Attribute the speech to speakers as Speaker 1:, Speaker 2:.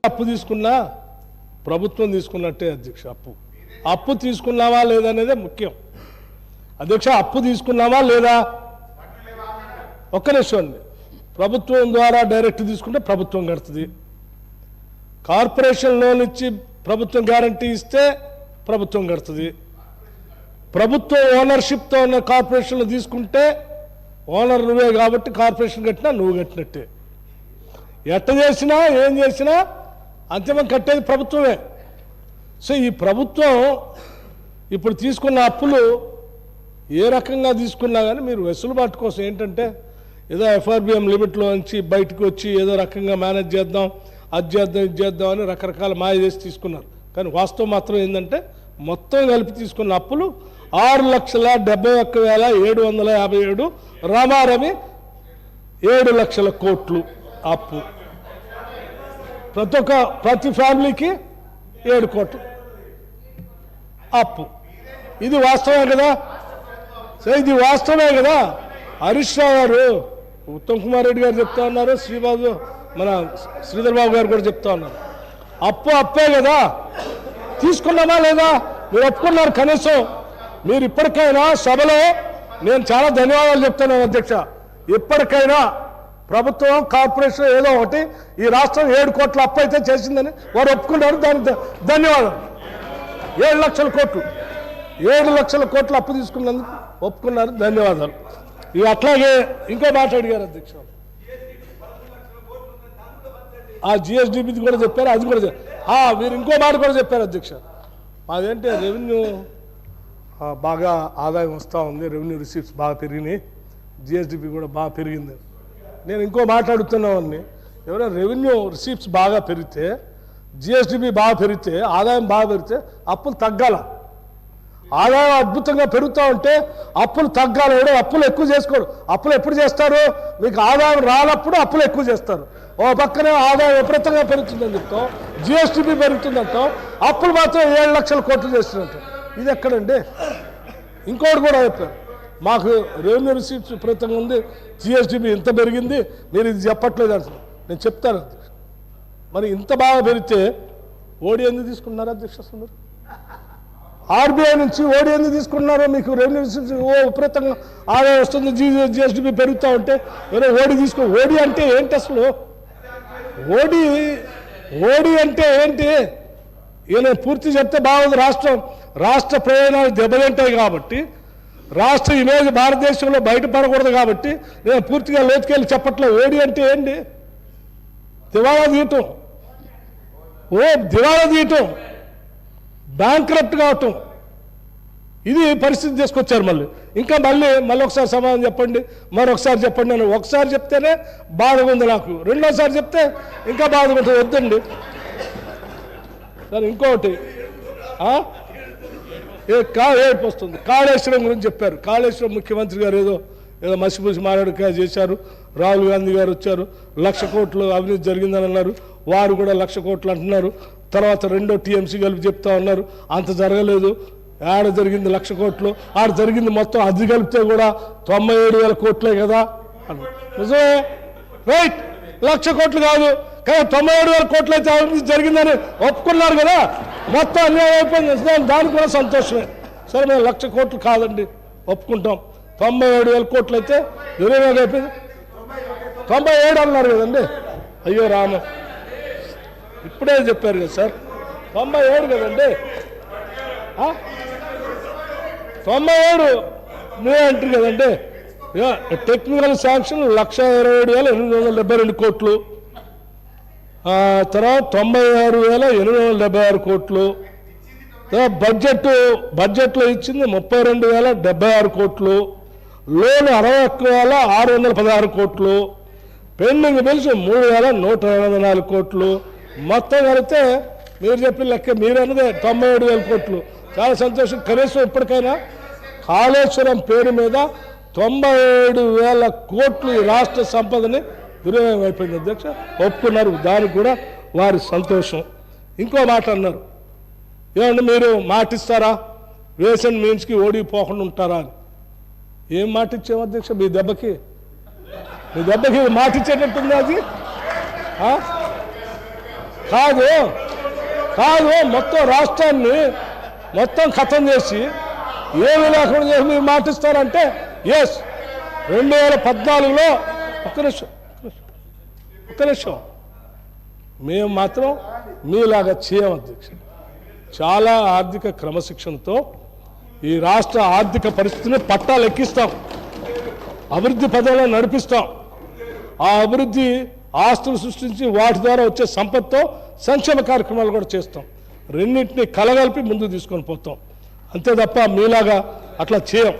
Speaker 1: అప్పు తీసుకున్నా ప్రభుత్వం తీసుకున్నట్టే అధ్యక్ష. అప్పు తీసుకున్నావా లేదనేదే ముఖ్యం అధ్యక్ష. అప్పు తీసుకున్నావా లేదా ఒక్క నిమిషం అండి. ప్రభుత్వం ద్వారా డైరెక్ట్ తీసుకుంటే ప్రభుత్వం కడుతుంది. కార్పొరేషన్ లోన్ ఇచ్చి ప్రభుత్వం గ్యారంటీ ఇస్తే ప్రభుత్వం కడుతుంది. ప్రభుత్వం ఓనర్షిప్తో ఉన్న కార్పొరేషన్లు తీసుకుంటే ఓనర్ నువ్వే కాబట్టి కార్పొరేషన్ కట్టినా నువ్వు కట్టినట్టే. ఎట్ట చేసినా ఏం చేసినా అంతిమం కట్టేది ప్రభుత్వమే. సో ఈ ప్రభుత్వం ఇప్పుడు తీసుకున్న అప్పులు ఏ రకంగా తీసుకున్నా కానీ మీరు వెసులుబాటు కోసం ఏంటంటే ఏదో ఎఫ్ఆర్బిఎం లిమిట్లో నుంచి బయటకు వచ్చి ఏదో రకంగా మేనేజ్ చేద్దాం, అది చేద్దాం, ఇది చేద్దాం అని రకరకాల మాయ చేసి తీసుకున్నారు. కానీ వాస్తవం మాత్రం ఏంటంటే మొత్తం కలిపి తీసుకున్న అప్పులు 6,71,757, రామారమి 7 లక్షల కోట్లు అప్పు. ప్రతి ఫ్యామిలీకి 7 కోట్లు అప్పు. ఇది వాస్తవమే కదా? సరే, ఇది వాస్తవమే కదా? హరీష్ రావు గారు, ఉత్తమ్ కుమార్ రెడ్డి గారు చెప్తా ఉన్నారు, మన శ్రీధర్ బాబు గారు కూడా చెప్తా ఉన్నారు. అప్పు అప్పే కదా, తీసుకున్నామా లేదా? మీరు ఒప్పుకున్నారు. కనీసం మీరు ఇప్పటికైనా సభలో నేను చాలా ధన్యవాదాలు చెప్తున్నాను అధ్యక్ష. ఇప్పటికైనా ప్రభుత్వం కార్పొరేషన్ ఏదో ఒకటి ఈ రాష్ట్రం 7 కోట్ల అప్పు అయితే చేసిందని వారు ఒప్పుకున్నారు. దానికి ధన్యవాదాలు. 7 లక్షల కోట్లు 7 లక్షల కోట్ల అప్పు తీసుకున్నందుకు ఒప్పుకున్నారు. ధన్యవాదాలు. ఇవి అట్లాగే ఇంకో మాట అడిగారు అధ్యక్ష. ఆ జిఎస్డిపిది కూడా చెప్పారు, అది కూడా మీరు ఇంకో మాట కూడా చెప్పారు అధ్యక్ష. అదేంటి రెవెన్యూ బాగా ఆదాయం వస్తూ ఉంది, రెవెన్యూ రిసీప్ట్స్ బాగా పెరిగినాయి, జిఎస్డిపి కూడా బాగా పెరిగింది. నేను ఇంకో మాట్లాడుతున్నామని, ఎవరైనా రెవెన్యూ రిసీప్ట్స్ బాగా పెరిగితే, జిఎస్డిపి బాగా పెరిగితే, ఆదాయం బాగా పెరిగితే అప్పులు తగ్గాల. ఆదాయం అద్భుతంగా పెరుగుతూ ఉంటే అప్పులు తగ్గాలి. ఎవడో అప్పులు ఎక్కువ చేసుకోడు. అప్పులు ఎప్పుడు చేస్తారు? మీకు ఆదాయం రానప్పుడు అప్పులు ఎక్కువ చేస్తారు. ఓ పక్కనే ఆదాయం విపరీతంగా పెరుగుతుందని చెప్తాం, జిఎస్డిపి పెరుగుతుందంటాం, అప్పులు మాత్రం 7 లక్షల కోట్లు చేస్తున్నట్టు. ఇది ఎక్కడండి? ఇంకోటి కూడా చెప్పారు, మాకు రెవెన్యూ రిసీప్ట్స్ విపరీతంగా ఉంది, జిఎస్డిపి ఇంత పెరిగింది, మీరు ఇది చెప్పట్లేదు అంటున్నారు. నేను చెప్తాను అధ్యక్ష. మరి ఇంత బాగా పెరిగితే ఓడి ఎందుకు తీసుకున్నారు అధ్యక్ష? మీరు ఆర్బీఐ నుంచి ఓడి ఎందుకు తీసుకున్నారో? మీకు రెవెన్యూ రిసీప్ట్స్ విపరీతంగా ఆదాయం వస్తుంది, జిఎస్డిపి పెరుగుతూ ఉంటే ఎవరో ఓడి తీసుకో. ఓడి అంటే ఏంటి అసలు? ఓడి అంటే ఏంటి? ఈయన పూర్తి చెప్తే బాగుంది. రాష్ట్ర ప్రయోజనాలు దెబ్బతింటాయి కాబట్టి, రాష్ట్ర ఇమేజ్ భారతదేశంలో బయటపడకూడదు కాబట్టి నేను పూర్తిగా లోతుకెళ్ళి చెప్పట్లేదు. ఓడి అంటే ఏంటి? దివాళా తీయటం, దివాళా తీయటం, బ్యాంక్రప్ట్ కావటం, ఇది పరిస్థితి తీసుకొచ్చారు. ఇంకా మళ్ళీ ఒకసారి సమాధానం చెప్పండి, మరొకసారి చెప్పండి అని ఒకసారి చెప్తేనే బాధగా ఉంది నాకు, రెండోసారి చెప్తే ఇంకా బాధగా ఉంటుంది. వద్దండి సరే. ఇంకొకటి ఏడుపు వస్తుంది. కాళేశ్వరం గురించి చెప్పారు. కాళేశ్వరం ముఖ్యమంత్రి గారు ఏదో మసిపూసి మాట్లాడుక చేశారు. రాహుల్ గాంధీ గారు వచ్చారు, 1,00,000 కోట్లు అవినీతి జరిగిందని అన్నారు. వారు కూడా 1,00,000 కోట్లు అంటున్నారు. తర్వాత రెండో టీఎంసీ కలిపి చెప్తా ఉన్నారు అంత జరగలేదు, ఆడ జరిగింది 1,00,000 కోట్లు, ఆడ జరిగింది మొత్తం అది కలిపితే కూడా 97,000 కోట్లే కదా అన్నారు. నిజమే, రైట్. 1,00,000 కోట్లు కాదు కానీ 97,000 కోట్లు అయితే అవినీతి జరిగిందని ఒప్పుకున్నారు కదా. మొత్తం అన్యాయం అయిపోయింది. దానికి కూడా సంతోషమే. సరే, మేము 1,00,000 కోట్లు కాదండి ఒప్పుకుంటాం. 97,000 కోట్లు అయితే 20,000 అయిపోయింది. 97 అన్నారు కదండి. అయ్యో రామ, ఇప్పుడే చెప్పారు కదా సార్, 97 కదండి. 97 మీరే అంటారు కదండి. టెక్నికల్ శాంక్షన్ 1,27,872 కోట్లు, తర్వాత 96,876 కోట్లు, బడ్జెట్లో ఇచ్చింది 32,076 కోట్లు, లోన్ 61,616 కోట్లు, పెండింగ్ బిల్స్ 3,184 కోట్లు. మొత్తం కలిపితే మీరు చెప్పిన లెక్క మీరన్నదే 97,000 కోట్లు. చాలా సంతోషం. కనీసం ఇప్పటికైనా కాళేశ్వరం పేరు మీద 97,000 కోట్లు ఈ రాష్ట్ర సంపదని దుర్వినియోగం అయిపోయింది అధ్యక్ష. ఒప్పుకున్నారు, దానికి కూడా వారి సంతోషం. ఇంకో మాట అన్నారు, ఏమంటే మీరు మాటిస్తారా వేసన్ మీన్స్కి ఓడిపోకుండా ఉంటారా అని. ఏం మాట ఇచ్చాము అధ్యక్ష? మీ దెబ్బకి మాట ఇచ్చేటట్టుంది అది. కాదు కాదు మొత్తం రాష్ట్రాన్ని మొత్తం ఖతం చేసి ఏమి లేకుండా చేసి మీరు మాటిస్తారంటే ఎస్ 2014లో ఒక్క నిమిషం మేము మాత్రం మీలాగా చేయం అధ్యక్ష. చాలా ఆర్థిక క్రమశిక్షణతో ఈ రాష్ట్ర ఆర్థిక పరిస్థితిని పట్టాలు ఎక్కిస్తాం, అభివృద్ధి పదంలో నడిపిస్తాం. ఆ అభివృద్ధి ఆస్తులు సృష్టించి వాటి ద్వారా వచ్చే సంపత్తో సంక్షేమ కార్యక్రమాలు కూడా చేస్తాం. రెండింటినీ కలగలిపి ముందుకు తీసుకొని పోతాం. అంతే తప్ప మీలాగా అట్లా చేయం.